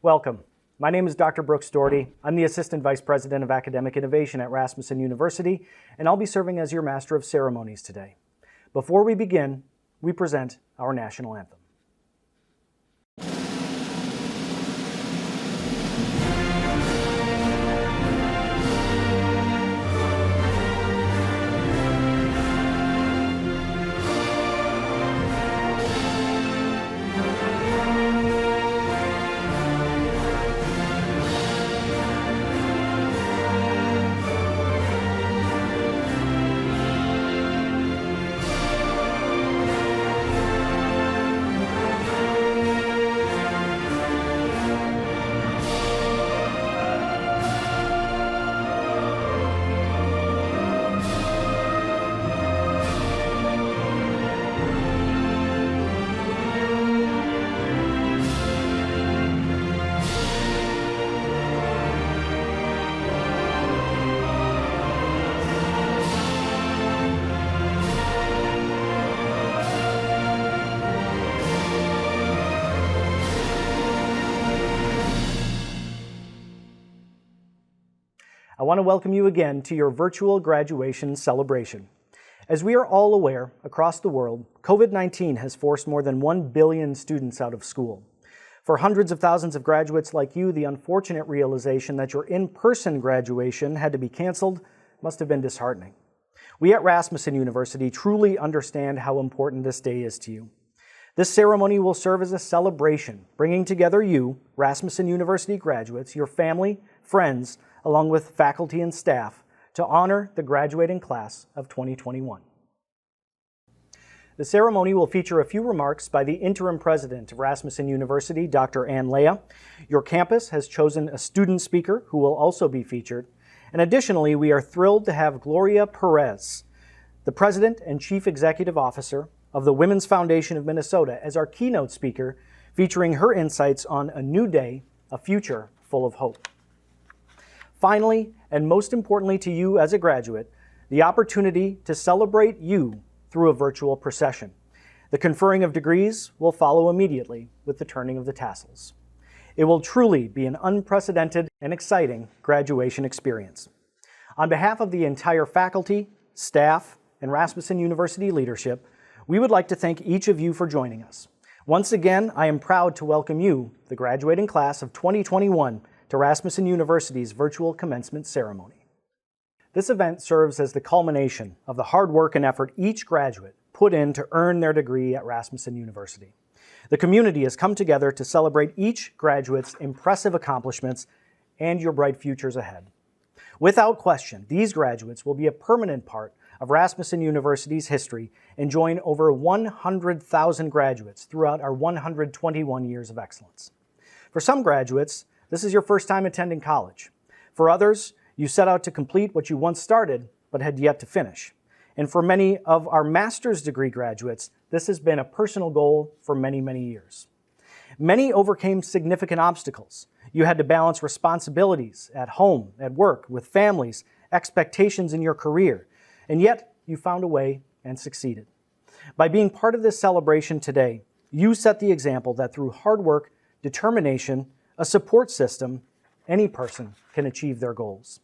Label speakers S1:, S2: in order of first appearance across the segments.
S1: Welcome. My name is Dr. Brooks Doherty. I'm the Assistant Vice President of Academic Innovation at Rasmussen University, and I'll be serving as your Master of Ceremonies today. Before we begin, we present our national anthem. I want to welcome you again to your virtual graduation celebration. As we are all aware, across the world, COVID-19 has forced more than 1 billion students out of school. For hundreds of thousands of graduates like you, the unfortunate realization that your in-person graduation had to be canceled must have been disheartening. We at Rasmussen University truly understand how important this day is to you. This ceremony will serve as a celebration, bringing together you, Rasmussen University graduates, your family, friends, along with faculty and staff, to honor the graduating class of 2021. The ceremony will feature a few remarks by the interim president of Rasmussen University, Dr. Ann Leah. Your campus has chosen a student speaker who will also be featured. And additionally, we are thrilled to have Gloria Perez, the president and chief executive officer of the Women's Foundation of Minnesota, as our keynote speaker, featuring her insights on a new day, a future full of hope. Finally, and most importantly to you as a graduate, the opportunity to celebrate you through a virtual procession. The conferring of degrees will follow immediately with the turning of the tassels. It will truly be an unprecedented and exciting graduation experience. On behalf of the entire faculty, staff, and Rasmussen University leadership, we would like to thank each of you for joining us. Once again, I am proud to welcome you, the graduating class of 2021, to Rasmussen University's virtual commencement ceremony. This event serves as the culmination of the hard work and effort each graduate put in to earn their degree at Rasmussen University. The community has come together to celebrate each graduate's impressive accomplishments and your bright futures ahead. Without question, these graduates will be a permanent part of Rasmussen University's history and join over 100,000 graduates throughout our 121 years of excellence. For some graduates, this is your first time attending college. For others, you set out to complete what you once started but had yet to finish. And for many of our master's degree graduates, this has been a personal goal for many, many years. Many overcame significant obstacles. You had to balance responsibilities at home, at work, with families, expectations in your career, and yet you found a way and succeeded. By being part of this celebration today, you set the example that through hard work, determination, a support system, any person can achieve their goals.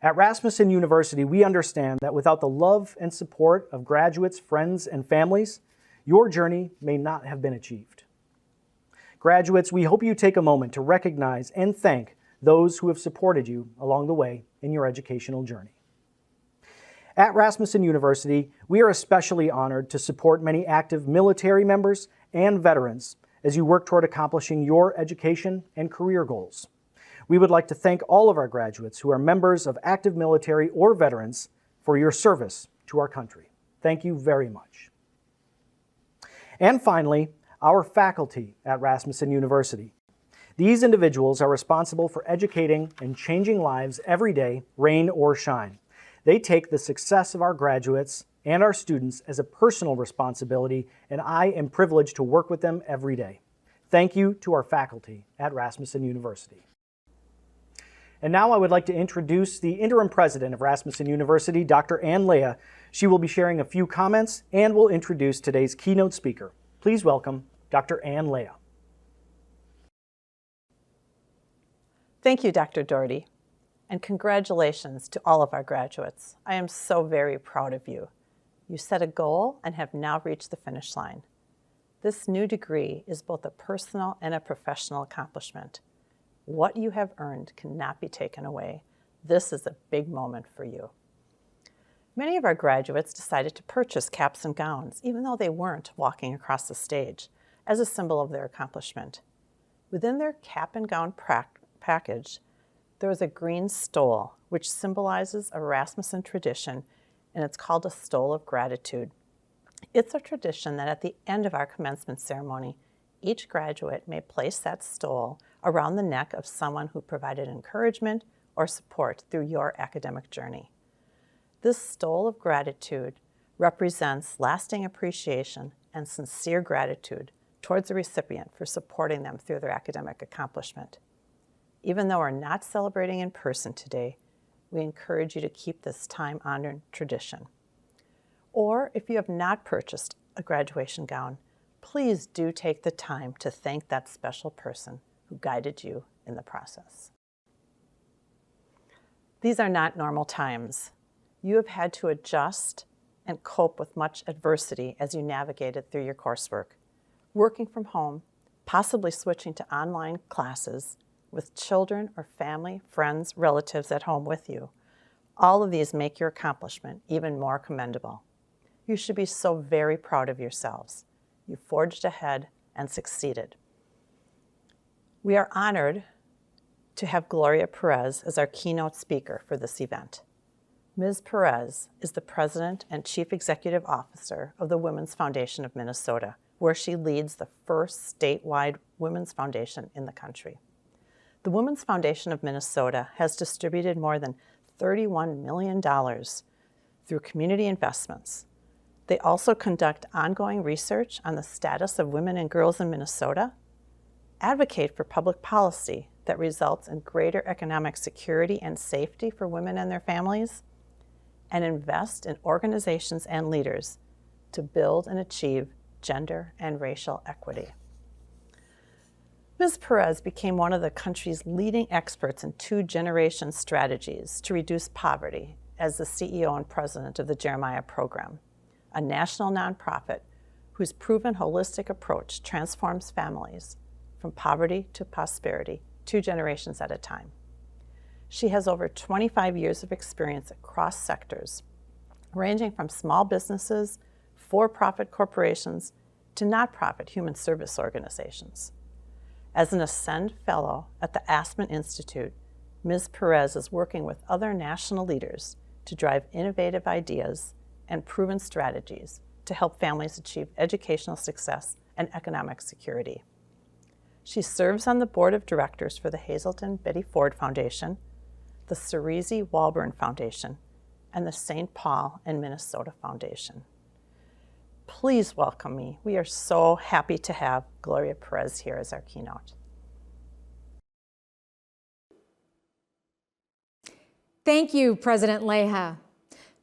S1: At Rasmussen University, we understand that without the love and support of graduates, friends, and families, your journey may not have been achieved. Graduates, we hope you take a moment to recognize and thank those who have supported you along the way in your educational journey. At Rasmussen University, we are especially honored to support many active military members and veterans as you work toward accomplishing your education and career goals. We would like to thank all of our graduates who are members of active military or veterans for your service to our country. Thank you very much. And finally, our faculty at Rasmussen University. These individuals are responsible for educating and changing lives every day, rain or shine. They take the success of our graduates and our students as a personal responsibility, and I am privileged to work with them every day. Thank you to our faculty at Rasmussen University. And now I would like to introduce the interim president of Rasmussen University, Dr. Ann Leah. She will be sharing a few comments and will introduce today's keynote speaker. Please welcome Dr. Ann Leah.
S2: Thank you, Dr. Doherty, and congratulations to all of our graduates. I am so very proud of you. You set a goal and have now reached the finish line. This new degree is both a personal and a professional accomplishment. What you have earned cannot be taken away. This is a big moment for you. Many of our graduates decided to purchase caps and gowns, even though they weren't walking across the stage, as a symbol of their accomplishment. Within their cap and gown package, there is a green stole, which symbolizes a Rasmussen tradition, and it's called a stole of gratitude. It's a tradition that at the end of our commencement ceremony, each graduate may place that stole around the neck of someone who provided encouragement or support through your academic journey. This stole of gratitude represents lasting appreciation and sincere gratitude towards the recipient for supporting them through their academic accomplishment. Even though we're not celebrating in person today, we encourage you to keep this time-honored tradition. Or if you have not purchased a graduation gown, please do take the time to thank that special person who guided you in the process. These are not normal times. You have had to adjust and cope with much adversity as you navigated through your coursework. Working from home, possibly switching to online classes with children or family, friends, relatives at home with you. All of these make your accomplishment even more commendable. You should be so very proud of yourselves. You forged ahead and succeeded. We are honored to have Gloria Perez as our keynote speaker for this event. Ms. Perez is the President and Chief Executive Officer of the Women's Foundation of Minnesota, where she leads the first statewide women's foundation in the country. The Women's Foundation of Minnesota has distributed more than $31 million through community investments. They also conduct ongoing research on the status of women and girls in Minnesota, advocate for public policy that results in greater economic security and safety for women and their families, and invest in organizations and leaders to build and achieve gender and racial equity. Ms. Perez became one of the country's leading experts in two-generation strategies to reduce poverty as the CEO and president of the Jeremiah Program, a national nonprofit whose proven holistic approach transforms families from poverty to prosperity 2 generations at a time. She has over 25 years of experience across sectors, ranging from small businesses, for-profit corporations, to nonprofit human service organizations. As an Ascend Fellow at the Aspen Institute, Ms. Perez is working with other national leaders to drive innovative ideas and proven strategies to help families achieve educational success and economic security. She serves on the board of directors for the Hazelton Betty Ford Foundation, the Cerisi Walburn Foundation, and the St. Paul and Minnesota Foundation. Please welcome me. We are so happy to have Gloria Perez here as our keynote.
S3: Thank you, President Leha.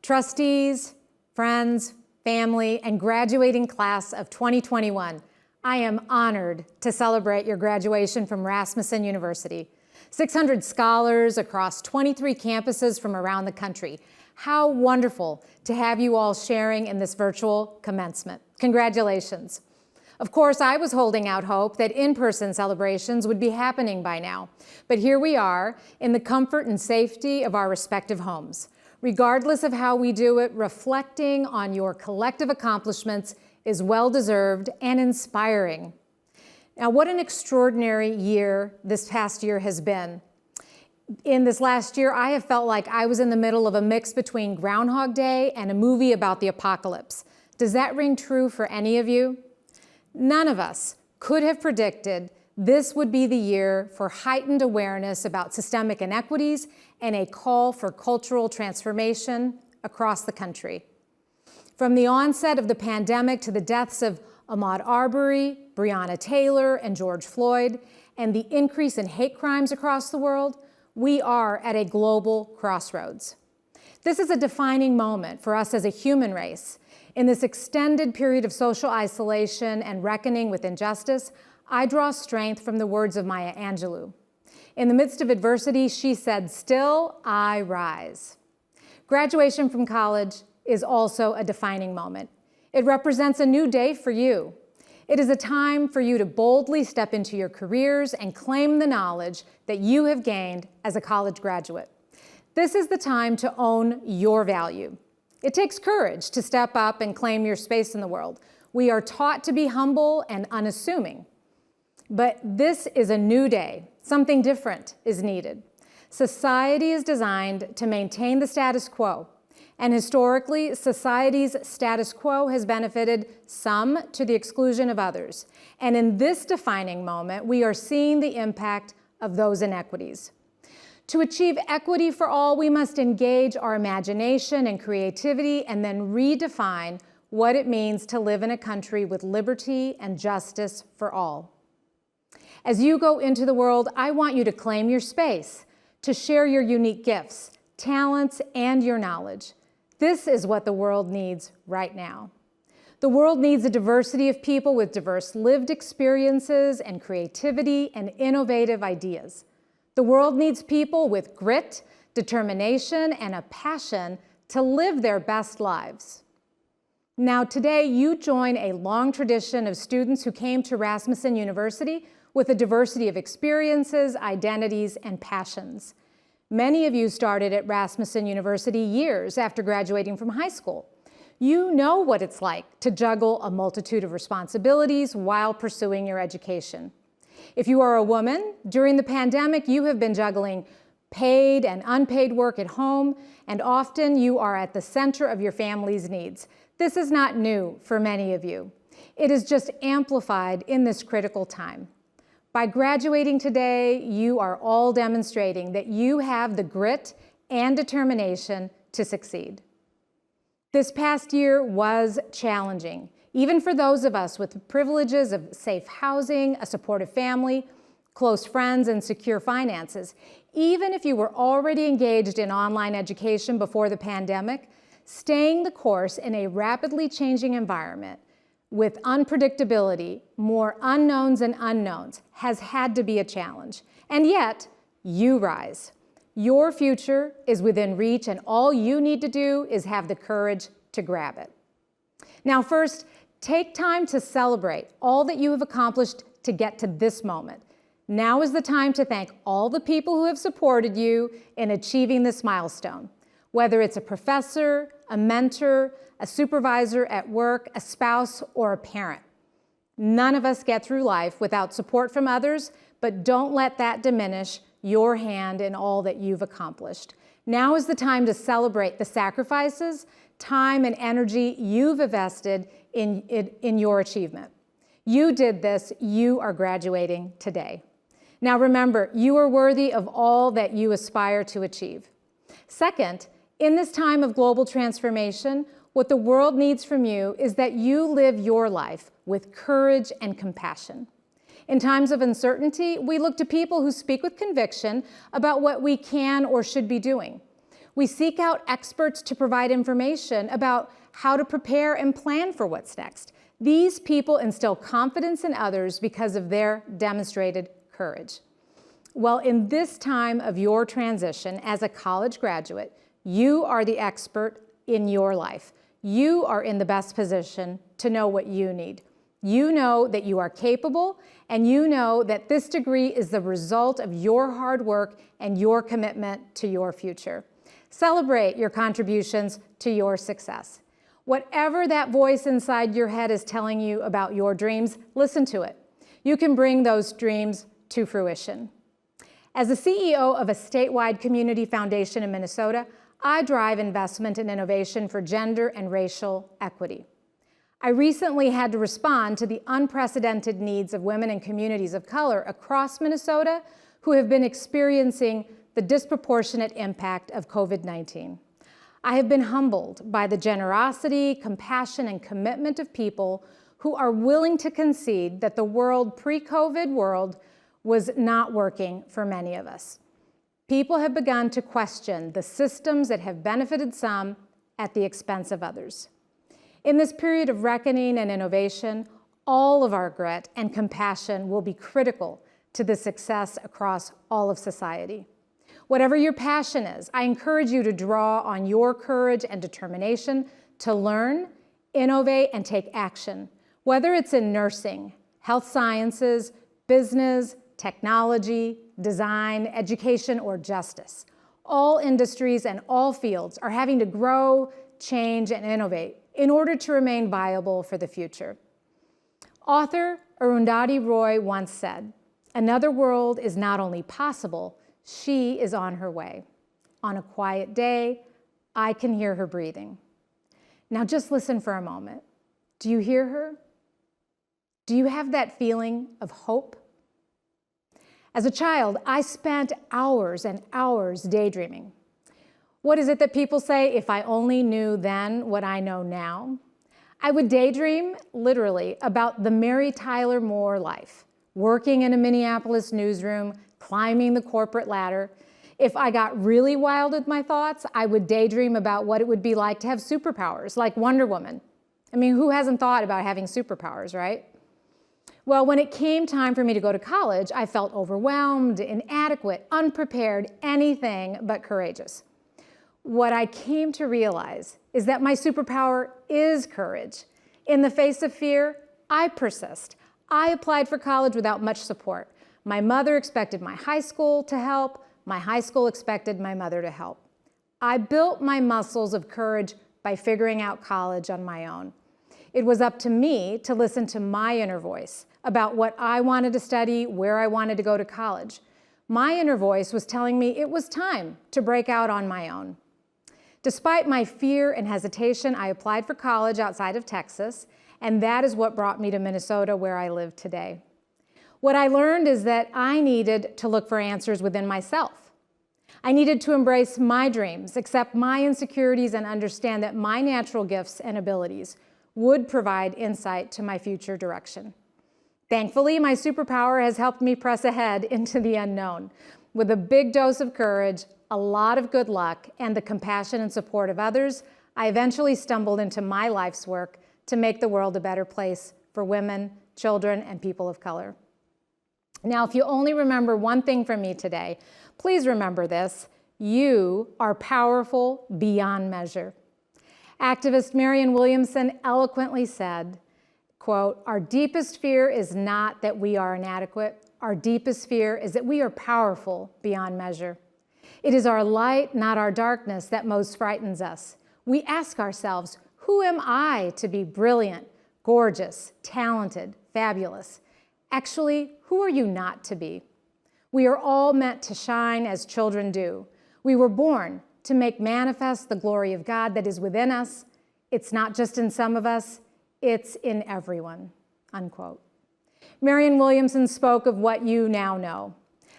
S3: Trustees, friends, family, and graduating class of 2021, I am honored to celebrate your graduation from Rasmussen University. 600 scholars across 23 campuses from around the country. How wonderful to have you all sharing in this virtual commencement. Congratulations. Of course, I was holding out hope that in-person celebrations would be happening by now, but here we are in the comfort and safety of our respective homes. Regardless of how we do it, reflecting on your collective accomplishments is well-deserved and inspiring. Now, what an extraordinary year this past year has been. In this last year, I have felt like I was in the middle of a mix between Groundhog Day and a movie about the apocalypse. Does that ring true for any of you? None of us could have predicted this would be the year for heightened awareness about systemic inequities and a call for cultural transformation across the country. From the onset of the pandemic to the deaths of Ahmaud Arbery, Breonna Taylor, and George Floyd, and the increase in hate crimes across the world, we are at a global crossroads. This is a defining moment for us as a human race. In this extended period of social isolation and reckoning with injustice, I draw strength from the words of Maya Angelou. In the midst of adversity, she said, "Still I rise." Graduation from college is also a defining moment. It represents a new day for you. It is a time for you to boldly step into your careers and claim the knowledge that you have gained as a college graduate. This is the time to own your value. It takes courage to step up and claim your space in the world. We are taught to be humble and unassuming. But this is a new day. Something different is needed. Society is designed to maintain the status quo. And historically, society's status quo has benefited some to the exclusion of others. And in this defining moment, we are seeing the impact of those inequities. To achieve equity for all, we must engage our imagination and creativity and then redefine what it means to live in a country with liberty and justice for all. As you go into the world, I want you to claim your space, to share your unique gifts, talents, and your knowledge. This is what the world needs right now. The world needs a diversity of people with diverse lived experiences and creativity and innovative ideas. The world needs people with grit, determination, and a passion to live their best lives. Now, today, you join a long tradition of students who came to Rasmussen University with a diversity of experiences, identities, and passions. Many of you started at Rasmussen University years after graduating from high school. You know what it's like to juggle a multitude of responsibilities while pursuing your education. If you are a woman, during the pandemic, you have been juggling paid and unpaid work at home, and often you are at the center of your family's needs. This is not new for many of you. It is just amplified in this critical time. By graduating today, you are all demonstrating that you have the grit and determination to succeed. This past year was challenging, even for those of us with the privileges of safe housing, a supportive family, close friends, and secure finances. Even if you were already engaged in online education before the pandemic, staying the course in a rapidly changing environment with unpredictability, more unknowns and unknowns, has had to be a challenge. And yet, you rise. Your future is within reach, and all you need to do is have the courage to grab it. Now, first, take time to celebrate all that you have accomplished to get to this moment. Now is the time to thank all the people who have supported you in achieving this milestone, whether it's a professor, a mentor, a supervisor at work, a spouse, or a parent. None of us get through life without support from others, but don't let that diminish your hand in all that you've accomplished. Now is the time to celebrate the sacrifices, time, and energy you've invested in your achievement. You did this, you are graduating today. Now remember, you are worthy of all that you aspire to achieve. Second, in this time of global transformation, what the world needs from you is that you live your life with courage and compassion. In times of uncertainty, we look to people who speak with conviction about what we can or should be doing. We seek out experts to provide information about how to prepare and plan for what's next. These people instill confidence in others because of their demonstrated courage. Well, in this time of your transition as a college graduate, you are the expert in your life. You are in the best position to know what you need. You know that you are capable, and you know that this degree is the result of your hard work and your commitment to your future. Celebrate your contributions to your success. Whatever that voice inside your head is telling you about your dreams, listen to it. You can bring those dreams to fruition. As the CEO of a statewide community foundation in Minnesota, I drive investment and innovation for gender and racial equity. I recently had to respond to the unprecedented needs of women and communities of color across Minnesota who have been experiencing the disproportionate impact of COVID-19. I have been humbled by the generosity, compassion, and commitment of people who are willing to concede that the pre-COVID world was not working for many of us. People have begun to question the systems that have benefited some at the expense of others. In this period of reckoning and innovation, all of our grit and compassion will be critical to the success across all of society. Whatever your passion is, I encourage you to draw on your courage and determination to learn, innovate, and take action, whether it's in nursing, health sciences, business, technology, design, education, or justice. All industries and all fields are having to grow, change, and innovate in order to remain viable for the future. Author Arundhati Roy once said, "Another world is not only possible, she is on her way. On a quiet day, I can hear her breathing." Now just listen for a moment. Do you hear her? Do you have that feeling of hope? As a child, I spent hours and hours daydreaming. What is it that people say, if I only knew then what I know now? I would daydream, literally, about the Mary Tyler Moore life, working in a Minneapolis newsroom, climbing the corporate ladder. If I got really wild with my thoughts, I would daydream about what it would be like to have superpowers, like Wonder Woman. I mean, who hasn't thought about having superpowers, right? Well, when it came time for me to go to college, I felt overwhelmed, inadequate, unprepared, anything but courageous. What I came to realize is that my superpower is courage. In the face of fear, I persist. I applied for college without much support. My mother expected my high school to help. My high school expected my mother to help. I built my muscles of courage by figuring out college on my own. It was up to me to listen to my inner voice about what I wanted to study, where I wanted to go to college. My inner voice was telling me it was time to break out on my own. Despite my fear and hesitation, I applied for college outside of Texas, and that is what brought me to Minnesota, where I live today. What I learned is that I needed to look for answers within myself. I needed to embrace my dreams, accept my insecurities, and understand that my natural gifts and abilities would provide insight to my future direction. Thankfully, my superpower has helped me press ahead into the unknown. With a big dose of courage, a lot of good luck, and the compassion and support of others, I eventually stumbled into my life's work to make the world a better place for women, children, and people of color. Now, if you only remember one thing from me today, please remember this: you are powerful beyond measure. Activist Marianne Williamson eloquently said, quote, "Our deepest fear is not that we are inadequate. Our deepest fear is that we are powerful beyond measure. It is our light, not our darkness, that most frightens us. We ask ourselves, who am I to be brilliant, gorgeous, talented, fabulous? Actually, who are you not to be? We are all meant to shine as children do. We were born to make manifest the glory of God that is within us. It's not just in some of us, it's in everyone," unquote. Marianne Williamson spoke of what you now know.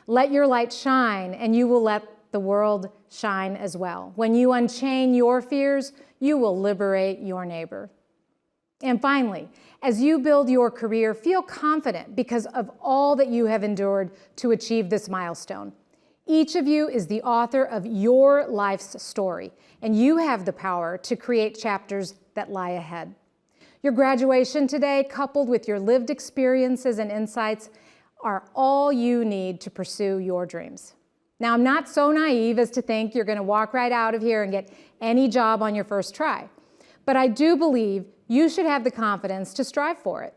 S3: Let your light shine, and you will let the world shine as well. When you unchain your fears, you will liberate your neighbor. And finally, as you build your career, feel confident because of all that you have endured to achieve this milestone. Each of you is the author of your life's story, and you have the power to create chapters that lie ahead. Your graduation today, coupled with your lived experiences and insights, are all you need to pursue your dreams. Now, I'm not so naive as to think you're going to walk right out of here and get any job on your first try, but I do believe you should have the confidence to strive for it.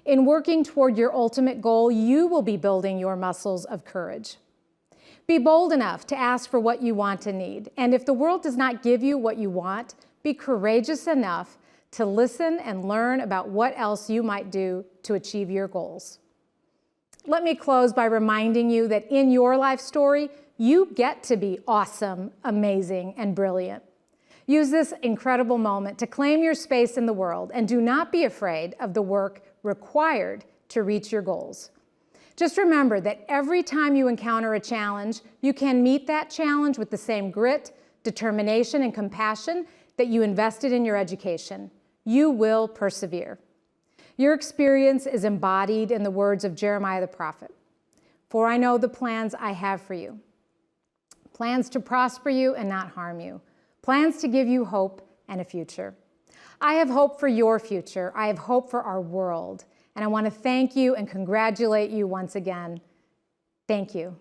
S3: In working toward your ultimate goal, you will be building your muscles of courage. Be bold enough to ask for what you want and need, and if the world does not give you what you want, be courageous enough to listen and learn about what else you might do to achieve your goals. Let me close by reminding you that in your life story, you get to be awesome, amazing, and brilliant. Use this incredible moment to claim your space in the world, and do not be afraid of the work required to reach your goals. Just remember that every time you encounter a challenge, you can meet that challenge with the same grit, determination, and compassion that you invested in your education. You will persevere. Your experience is embodied in the words of Jeremiah the prophet. "For I know the plans I have for you, plans to prosper you and not harm you, plans to give you hope and a future." I have hope for your future. I have hope for our world. And I want to thank you and congratulate you once again. Thank you.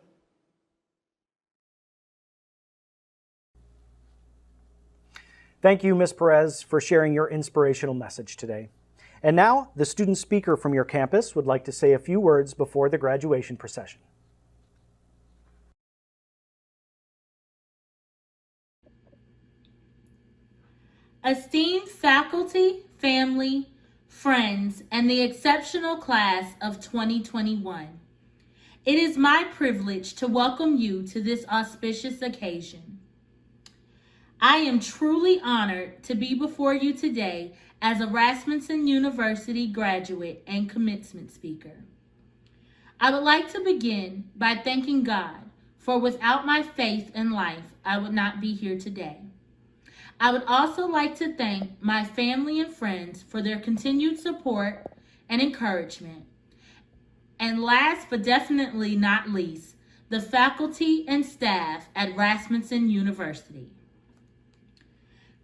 S1: Thank you, Ms. Perez, for sharing your inspirational message today. And now, the student speaker from your campus would like to say a few words before the graduation procession.
S4: Esteemed faculty, family, friends, and the exceptional class of 2021, it is my privilege to welcome you to this auspicious occasion. I am truly honored to be before you today as a Rasmussen University graduate and commencement speaker. I would like to begin by thanking God, for without my faith in life, I would not be here today. I would also like to thank my family and friends for their continued support and encouragement. And last but definitely not least, the faculty and staff at Rasmussen University.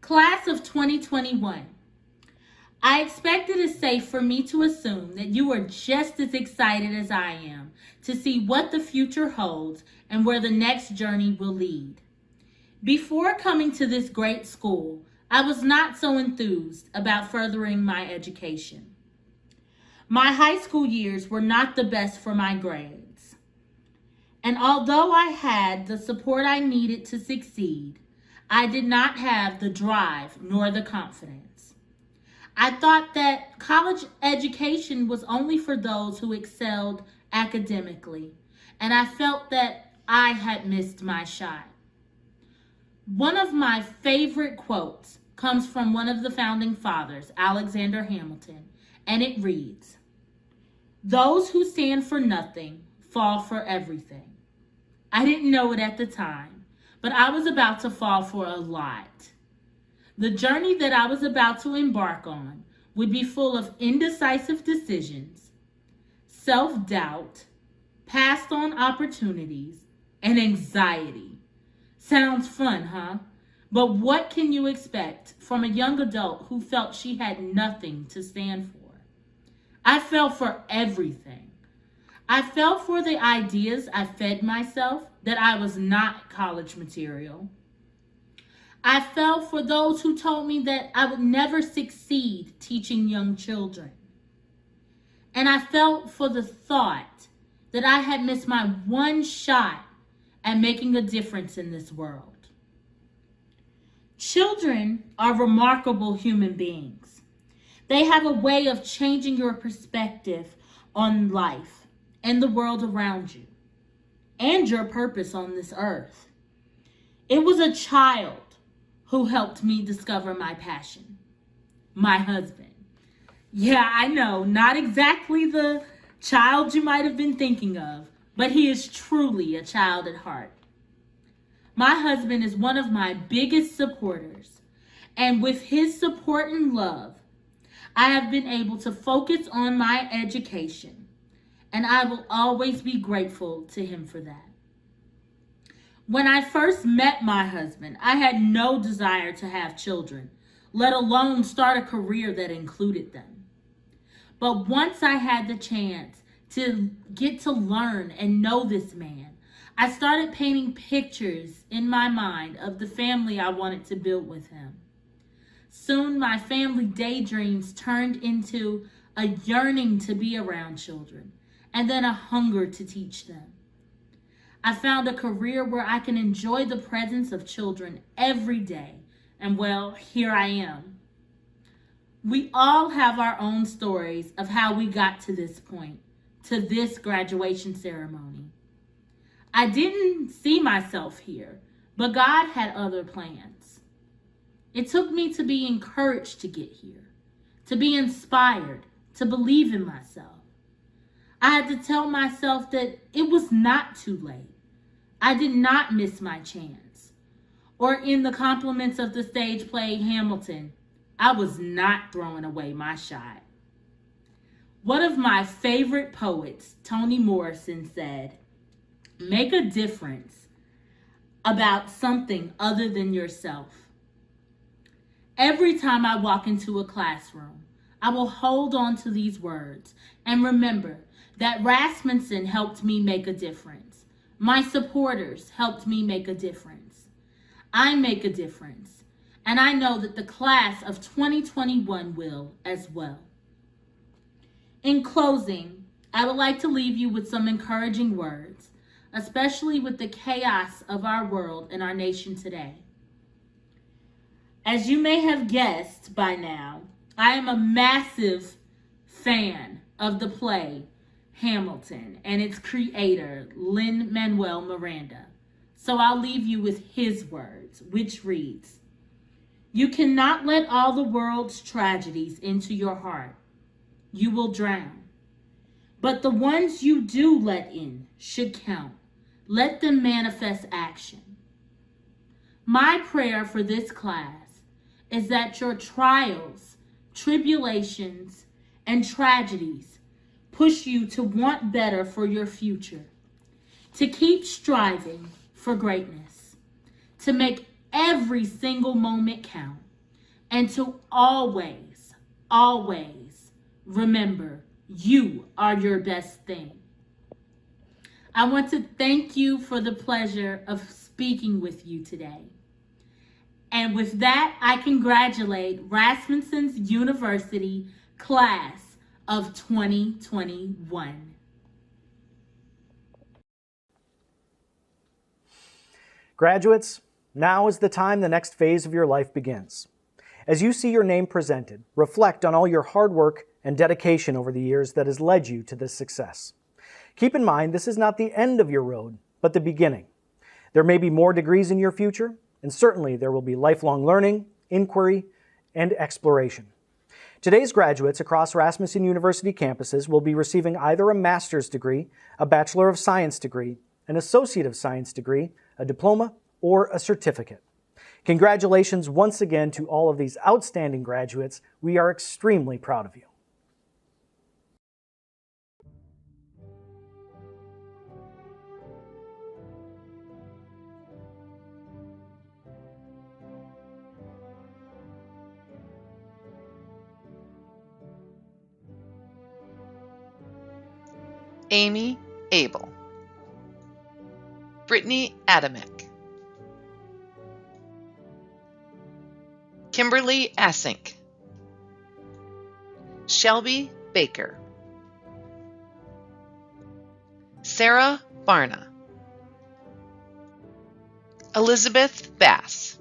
S4: Class of 2021, I expect it is safe for me to assume that you are just as excited as I am to see what the future holds and where the next journey will lead. Before coming to this great school, I was not so enthused about furthering my education. My high school years were not the best for my grades. And although I had the support I needed to succeed, I did not have the drive nor the confidence. I thought that college education was only for those who excelled academically, and I felt that I had missed my shot. One of my favorite quotes comes from one of the founding fathers, Alexander Hamilton, and it reads, "Those who stand for nothing fall for everything." I didn't know it at the time, but I was about to fall for a lot. The journey that I was about to embark on would be full of indecisive decisions, self-doubt, passed on opportunities, and anxiety. Sounds fun, huh? But what can you expect from a young adult who felt she had nothing to stand for? I fell for everything. I fell for the ideas I fed myself that I was not college material. I fell for those who told me that I would never succeed teaching young children. And I fell for the thought that I had missed my one shot at making a difference in this world. Children are remarkable human beings. They have a way of changing your perspective on life and the world around you and your purpose on this earth. It was a child who helped me discover my passion, my husband. Yeah, I know, not exactly the child you might have been thinking of, but he is truly a child at heart. My husband is one of my biggest supporters, and with his support and love, I have been able to focus on my education, and I will always be grateful to him for that. When I first met my husband, I had no desire to have children, let alone start a career that included them. But once I had the chance to get to learn and know this man, I started painting pictures in my mind of the family I wanted to build with him. Soon my family daydreams turned into a yearning to be around children, and then a hunger to teach them. I found a career where I can enjoy the presence of children every day, and well, here I am. We all have our own stories of how we got to this point, to this graduation ceremony. I didn't see myself here, but God had other plans. It took me to be encouraged to get here, to be inspired, to believe in myself. I had to tell myself that it was not too late. I did not miss my chance. Or in the compliments of the stage play Hamilton, I was not throwing away my shot. One of my favorite poets, Toni Morrison, said, "Make a difference about something other than yourself." Every time I walk into a classroom, I will hold on to these words and remember that Rasmussen helped me make a difference. My supporters helped me make a difference. I make a difference, and I know that the class of 2021 will as well. In closing, I would like to leave you with some encouraging words, especially with the chaos of our world and our nation today. As you may have guessed by now, I am a massive fan of the play Hamilton and its creator, Lin-Manuel Miranda. So I'll leave you with his words, which reads, "You cannot let all the world's tragedies into your heart. You will drown. But the ones you do let in should count. Let them manifest action." My prayer for this class is that your trials, tribulations, and tragedies push you to want better for your future, to keep striving for greatness, to make every single moment count, and to always, always remember you are your best thing. I want to thank you for the pleasure of speaking with you today. And with that, I congratulate Rasmussen's University class of 2021.
S1: Graduates, now is the time the next phase of your life begins. As you see your name presented, reflect on all your hard work and dedication over the years that has led you to this success. Keep in mind, this is not the end of your road, but the beginning. There may be more degrees in your future, and certainly there will be lifelong learning, inquiry, and exploration. Today's graduates across Rasmussen University campuses will be receiving either a master's degree, a Bachelor of Science degree, an Associate of Science degree, a diploma, or a certificate. Congratulations once again to all of these outstanding graduates. We are extremely proud of you.
S5: Amy Abel, Brittany Adamek, Kimberly Asink, Shelby Baker, Sarah Barna, Elizabeth Bass,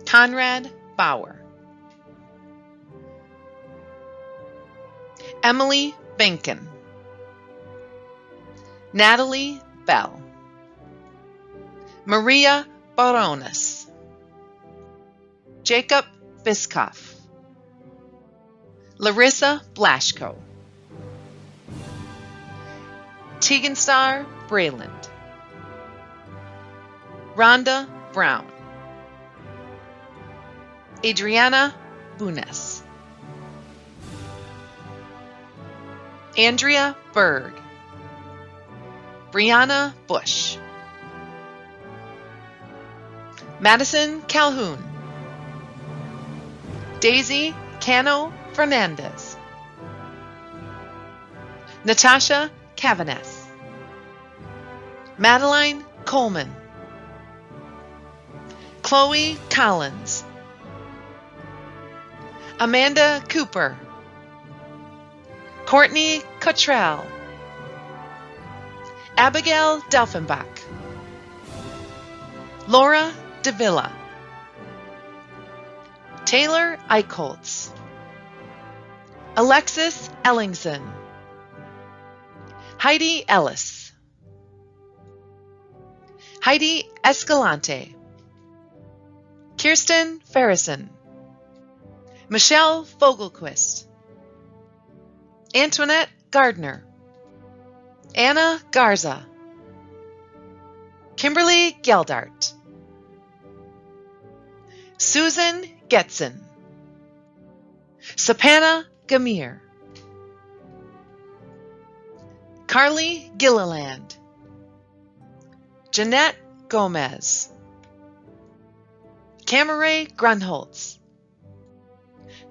S5: Conrad Bauer, Emily Benken, Natalie Bell, Maria Barones, Jacob Biskoff, Larissa Blashko, Teganstar Brayland, Rhonda Brown, Adriana Bunes, Andrea Berg, Brianna Bush, Madison Calhoun, Daisy Cano Fernandez, Natasha Cavanes, Madeline Coleman, Chloe Collins, Amanda Cooper, Courtney Cottrell, Abigail Delfenbach, Laura Davila, Taylor Eichholtz, Alexis Ellingson, Heidi Ellis, Heidi Escalante, Kirsten Farrison, Michelle Fogelquist, Antoinette Gardner, Anna Garza, Kimberly Geldart, Susan Getson, Sapana Gamir, Carly Gilliland, Jeanette Gomez, Camaray Grunholtz,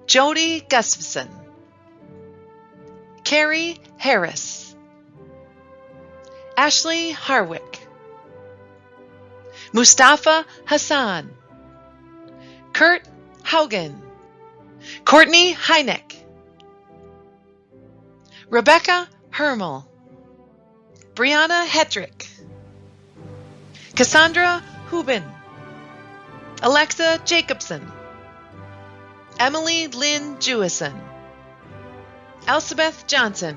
S5: Jody Gustafson, Carrie Harris, Ashley Harwick, Mustafa Hassan, Kurt Haugen, Courtney Heineck, Rebecca Hermel, Brianna Hetrick, Cassandra Hubin, Alexa Jacobson, Emily Lynn Jewison, Elspeth Johnson,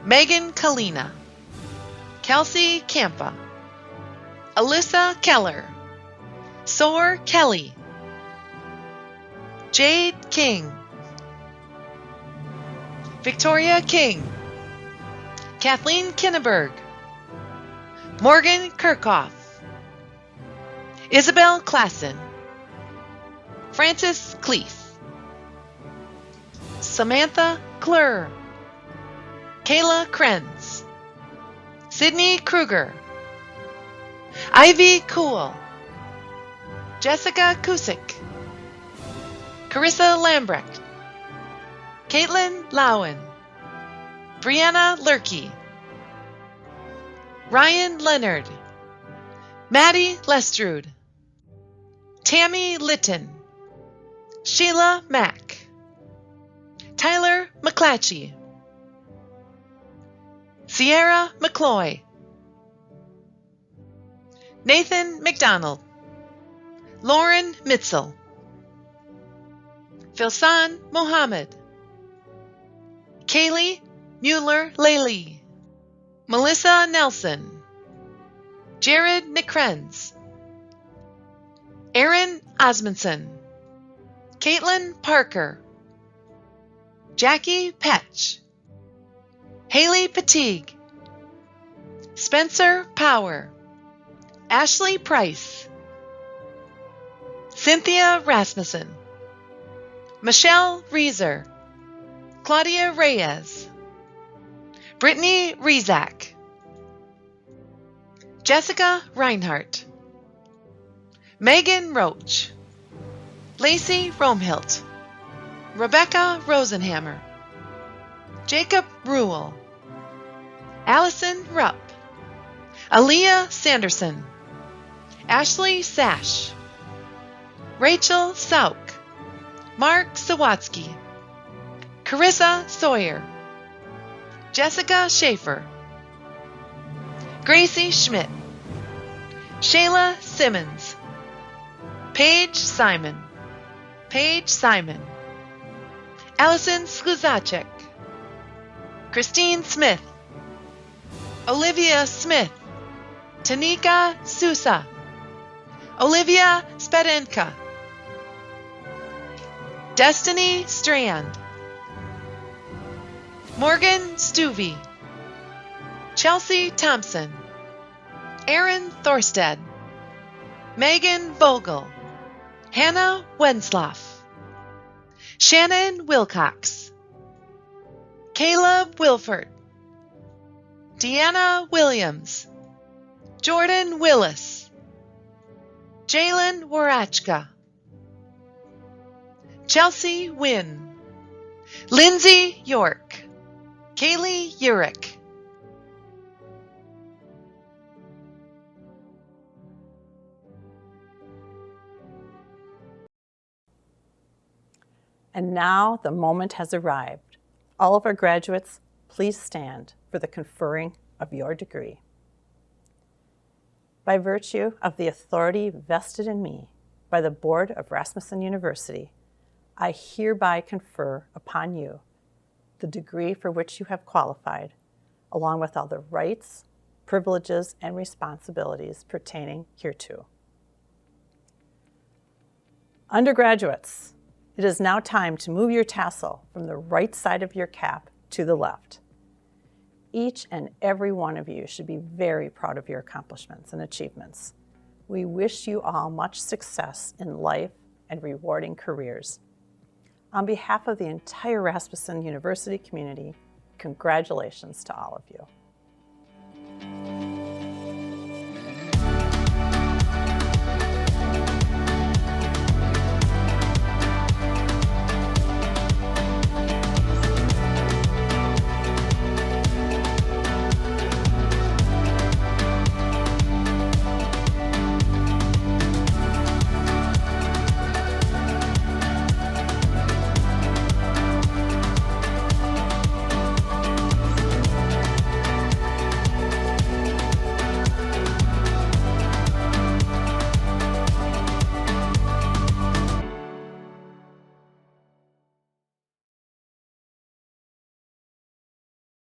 S5: Megan Kalina, Kelsey Campa, Alyssa Keller, Soar Kelly, Jade King, Victoria King, Kathleen Kinneberg, Morgan Kirchhoff, Isabel Klassen, Frances Cleef, Samantha Klur, Kayla Krenz, Sydney Kruger, Ivy Cool, Jessica Kusick, Carissa Lambrecht, Caitlin Lowen, Brianna Lurkey, Ryan Leonard, Maddie Lestrude, Tammy Litton, Sheila Mack, Tyler McClatchy, Sierra McCloy, Nathan McDonald, Lauren Mitzel, Filsan Mohammed, Kaylee Mueller-Laley, Melissa Nelson, Jared Nikrenz, Aaron Osmondson, Caitlin Parker, Jackie Petch, Haley Patigue, Spencer Power, Ashley Price, Cynthia Rasmussen, Michelle Reeser, Claudia Reyes, Brittany Rezak, Jessica Reinhardt, Megan Roach, Lacey Romhilt, Rebecca Rosenhammer, Jacob Ruhl, Allison Rupp, Aaliyah Sanderson, Ashley Sash, Rachel Sauk, Mark Sawatsky, Carissa Sawyer, Jessica Schaefer, Gracie Schmidt, Shayla Simmons, Paige Simon, Allison Skuzacek, Christine Smith, Olivia Smith, Tanika Sousa, Olivia Spedenka, Destiny Strand, Morgan Stuvey, Chelsea Thompson, Aaron Thorsted, Megan Vogel, Hannah Wensloff, Shannon Wilcox, Caleb Wilford, Deanna Williams, Jordan Willis, Jalen Warachka, Chelsea Wynn, Lindsay York, Kaylee Urick.
S2: And now the moment has arrived. All of our graduates, please stand for the conferring of your degree. By virtue of the authority vested in me by the Board of Rasmussen University, I hereby confer upon you the degree for which you have qualified, along with all the rights, privileges, and responsibilities pertaining hereto. Undergraduates, it is now time to move your tassel from the right side of your cap to the left. Each and every one of you should be very proud of your accomplishments and achievements. We wish you all much success in life and rewarding careers. On behalf of the entire Rasmussen University community, congratulations to all of you.